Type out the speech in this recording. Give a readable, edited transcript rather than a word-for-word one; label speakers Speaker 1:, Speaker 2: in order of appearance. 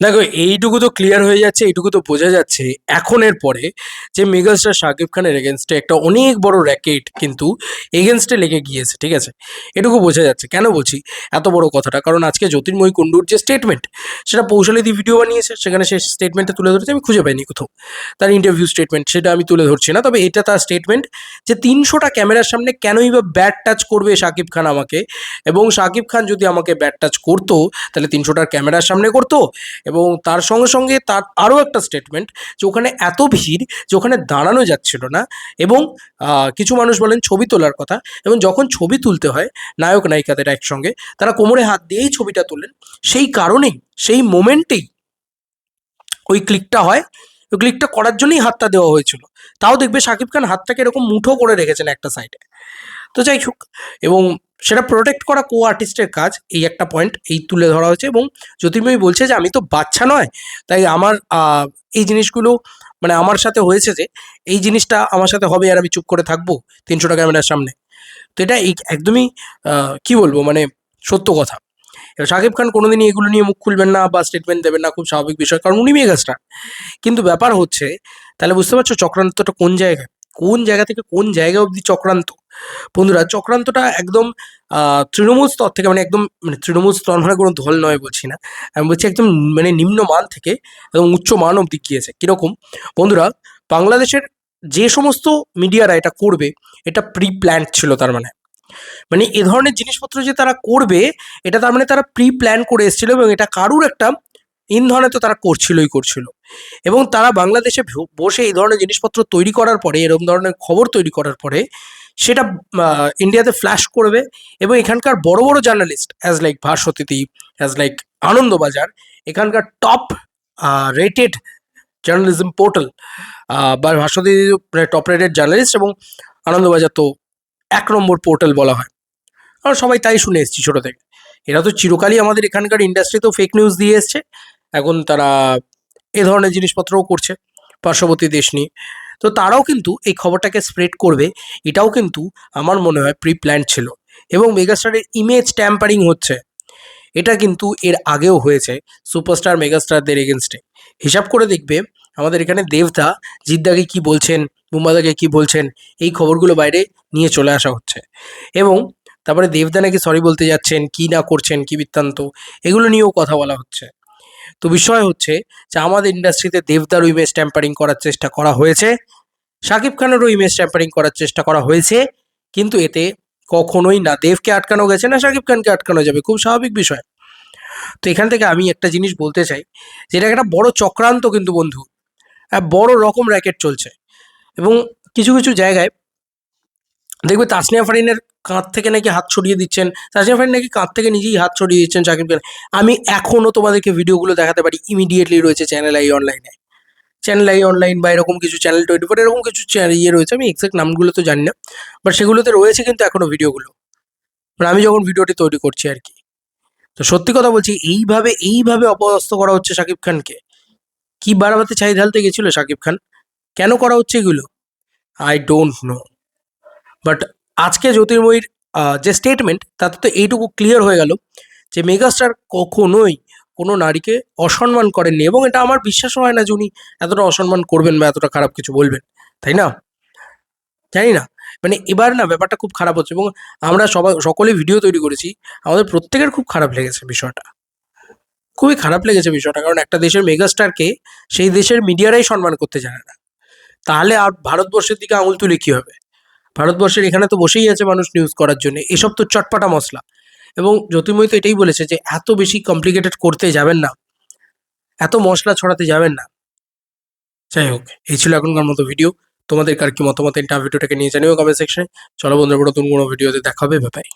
Speaker 1: দেখো, এইটুকু তো ক্লিয়ার হয়ে যাচ্ছে, এইটুকু তো বোঝা যাচ্ছে এখনের পরে যে মেগাস্টার শাকিব খানের এগেনস্টে একটা অনেক বড় র্যাকেট কিন্তু এগেনস্টে লেগে গিয়েছে, ঠিক আছে? এটুকু বোঝা যাচ্ছে। কেন বলছি এত বড় কথাটা? কারণ আজকে জ্যোতির্ময়ী কুণ্ডুর যে স্টেটমেন্ট, সেটা পৌশালিদি ভিডিও বানিয়েছে, সেখানে সে স্টেটমেন্টটা তুলে ধরেছে। আমি খুঁজে পাইনি কোথাও তার ইন্টারভিউ স্টেটমেন্ট, সেটা আমি তুলে ধরছি না। তবে এটা তার স্টেটমেন্ট যে 300টা ক্যামেরার সামনে কেনই বা ব্যাড টাচ করবে শাকিব খান আমাকে, এবং শাকিব খান যদি আমাকে ব্যাড টাচ করতো তাহলে 300টার ক্যামেরার সামনে করতো। এবং তার সঙ্গে সঙ্গে তার আরও একটা স্টেটমেন্ট যে ওখানে এত ভিড় যে ওখানে দাঁড়ানো যাচ্ছিল না, এবং কিছু মানুষ বলেন ছবি তোলার কথা, এবং যখন ছবি তুলতে হয় নায়ক নায়িকাদের একসঙ্গে, তারা কোমরে হাত দিয়েই ছবিটা তোলেন। সেই কারণেই, সেই মোমেন্টেই ওই ক্লিকটা হয়। ওই ক্লিকটা করার জন্যই হাতটা দেওয়া হয়েছিল। তাও দেখবে শাকিব খান হাতটাকে এরকম মুঠো করে রেখেছেন একটা সাইডে। তো যাই হোক, এবং সেটা প্রোটেক্ট করা কো আর্টিস্টের কাজ, এই একটা পয়েন্ট এই তুলে ধরা হয়েছে। এবং জ্যোতির্ময়ী বলছে যে আমি তো বাচ্চা নয়, তাই আমার এই জিনিসগুলো মানে আমার সাথে হয়েছে, যে এই জিনিসটা আমার সাথে হবে আর আমি চুপ করে থাকবো 300টা ক্যামেরার সামনে? তো এটা এই একদমই কি বলবো, মানে সত্য কথা। এবার শাকিব খান কোনোদিনই এগুলো নিয়ে মুখ খুলবেন না বা স্টেটমেন্ট দেবেন না, খুব স্বাভাবিক বিষয়, কারণ উনি মেগাস্টার। কিন্তু ব্যাপার হচ্ছে, তাহলে বুঝতে পারছো চক্রান্তটা কোন জায়গায়, কোন জায়গা থেকে কোন জায়গা অবধি চক্রান্ত? বন্ধুরা, চক্রান্তটা একদম তৃণমূল স্তর থেকে, মানে একদম, মানে তৃণমূল স্তর মানে কোনো দল নয় বলছি না, আমি বলছি একদম মানে নিম্ন মান থেকে এবং উচ্চ মান অবধি গিয়েছে। কীরকম বন্ধুরা, বাংলাদেশের যে সমস্ত মিডিয়ারা এটা করবে, এটা প্রি প্ল্যান্ড ছিল। তার মানে মানে এ ধরনের জিনিসপত্র যে তারা করবে, এটা তার মানে তারা প্রি প্ল্যান করে এসেছিল, এবং এটা কারুর একটা ইন্ধনে তো তারা করছিলই করছিল। এবং তারা বাংলাদেশে বসে এই ধরনের জিনিসপত্র তৈরি করার পরে, এরকম ধরনের খবর তৈরি করার পরে, সেটা ইন্ডিয়াতে ফ্ল্যাশ করবে। এবং এখানকার বড় বড় journalist as like Bhaswati, as like Anandabazar, এখানকার টপ রেটেড জার্নালিজম পোর্টাল, বা ভাস্বতী টপ রেটেড জার্নালিস্ট, এবং আনন্দবাজার তো 1 নম্বর পোর্টাল বলা হয়। আমরা সবাই তাই শুনে এসেছি ছোটো থেকে। এরা তো চিরকালই আমাদের এখানকার ইন্ডাস্ট্রিতেও ফেক নিউজ দিয়ে এসছে, এখন তারা এ ধরনের জিনিসপত্রও করছে পার্শ্ববর্তী দেশ নিয়ে। তো তারাও কিন্তু এই খবরটাকে স্প্রেড করবে, এটাও কিন্তু আমার মনে হয় প্রি প্ল্যান ছিল। এবং মেগাস্টারের ইমেজ ট্যাম্পারিং হচ্ছে, এটা কিন্তু এর আগেও হয়েছে সুপারস্টার মেগাস্টারদের এগেনস্টে। হিসাব করে দেখবে আমাদের এখানে দেবদা জিদ্দাকে কি বলছেন, বুম্বাদাকে কি বলছেন, এই খবরগুলো বাইরে নিয়ে চলে আসা হচ্ছে। এবং তারপরে দেবদা নাকি সরি বলতে যাচ্ছেন, কি না করছেন, কি বৃত্তান্ত, এগুলো নিয়েও কথা বলা হচ্ছে। তো বিষয় হচ্ছে যে আমাদের ইন্ডাস্ট্রিতে দেবদারও ইমেজ ট্যাম্পারিং করার চেষ্টা করা হয়েছে, শাকিব খানেরও ইমেজ ট্যাম্পারিং করার চেষ্টা করা হয়েছে, কিন্তু এতে কখনোই না দেবকে আটকানো গেছে, না শাকিব খানকে আটকানো যাবে, খুব স্বাভাবিক বিষয়। তো এখান থেকে আমি একটা জিনিস বলতে চাই, যেটা একটা বড় চক্রান্ত কিন্তু বন্ধু, বড় রকম র্যাকেট চলছে। এবং কিছু কিছু জায়গায় দেখবে তাসনিয়া ফারিনের কাঁধ থেকে নাকি হাত ছড়িয়ে দিচ্ছেন, তাসনিয়া ফারিন নাকি কাঁধ থেকে নিজেই হাত ছড়িয়ে দিচ্ছেন শাকিব খান। আমি এখনও তোমাদেরকে ভিডিওগুলো দেখাতে পারি, ইমিডিয়েটলি রয়েছে চ্যানেল আই অনলাইনে, চ্যানেল আই অনলাইন বা এরকম কিছু চ্যানেল 24, এরকম কিছু ইয়ে রয়েছে, আমি এক্সাক্ট নামগুলো তো জানি না, বাট সেগুলোতে রয়েছে কিন্তু এখনও ভিডিওগুলো, মানে আমি যখন ভিডিওটি তৈরি করছি আর কি। তো সত্যি কথা বলছি, এইভাবে অপদস্থ করা হচ্ছে শাকিব খানকে। কি বাড়াবাতে ছাই ঢালতে গেছিল শাকিব খান? কেন করা হচ্ছে এগুলো? I don't know. বাট আজকে জ্যোতির্ময়ীর যে স্টেটমেন্ট, তাতে তো এইটুকু ক্লিয়ার হয়ে গেল যে মেগাস্টার কখনোই কোনো নারীকে অসম্মান করেননি, এবং এটা আমার বিশ্বাসও হয় না যে উনি এতটা অসম্মান করবেন বা এতটা খারাপ কিছু বলবেন, তাই না? জানি না, মানে এবার না ব্যাপারটা খুব খারাপ হচ্ছে। এবং আমরা সকলে ভিডিও তৈরি করেছি, আমাদের প্রত্যেকের খুব খারাপ লেগেছে বিষয়টা, খুবই খারাপ লেগেছে বিষয়টা। কারণ একটা দেশের মেগাস্টারকে সেই দেশের মিডিয়ারাই সম্মান করতে জানে না, তাহলে আর ভারতবর্ষের দিকে আঙুল তুলে কী হবে? ভারতবর্ষের এখানে তো বসেই আছে মানুষ নিউজ করার জন্য, এসব তো চটপাটা মশলা। এবং জ্যোতির্ময়ী তো এটাই বলেছে যে এত বেশি কমপ্লিকেটেড করতে যাবেন না, এত মশলা ছড়াতে যাবেন না। যাই হোক, এই ছিল এখনকার মতো ভিডিও। তোমাদের কার কি মতামত, এটা ভিডিওটাকে নিয়ে জানিও কমেন্ট সেকশনে। চলো বন্ধুরা, নতুন কোনো ভিডিওতে দেখা হবে, বাই।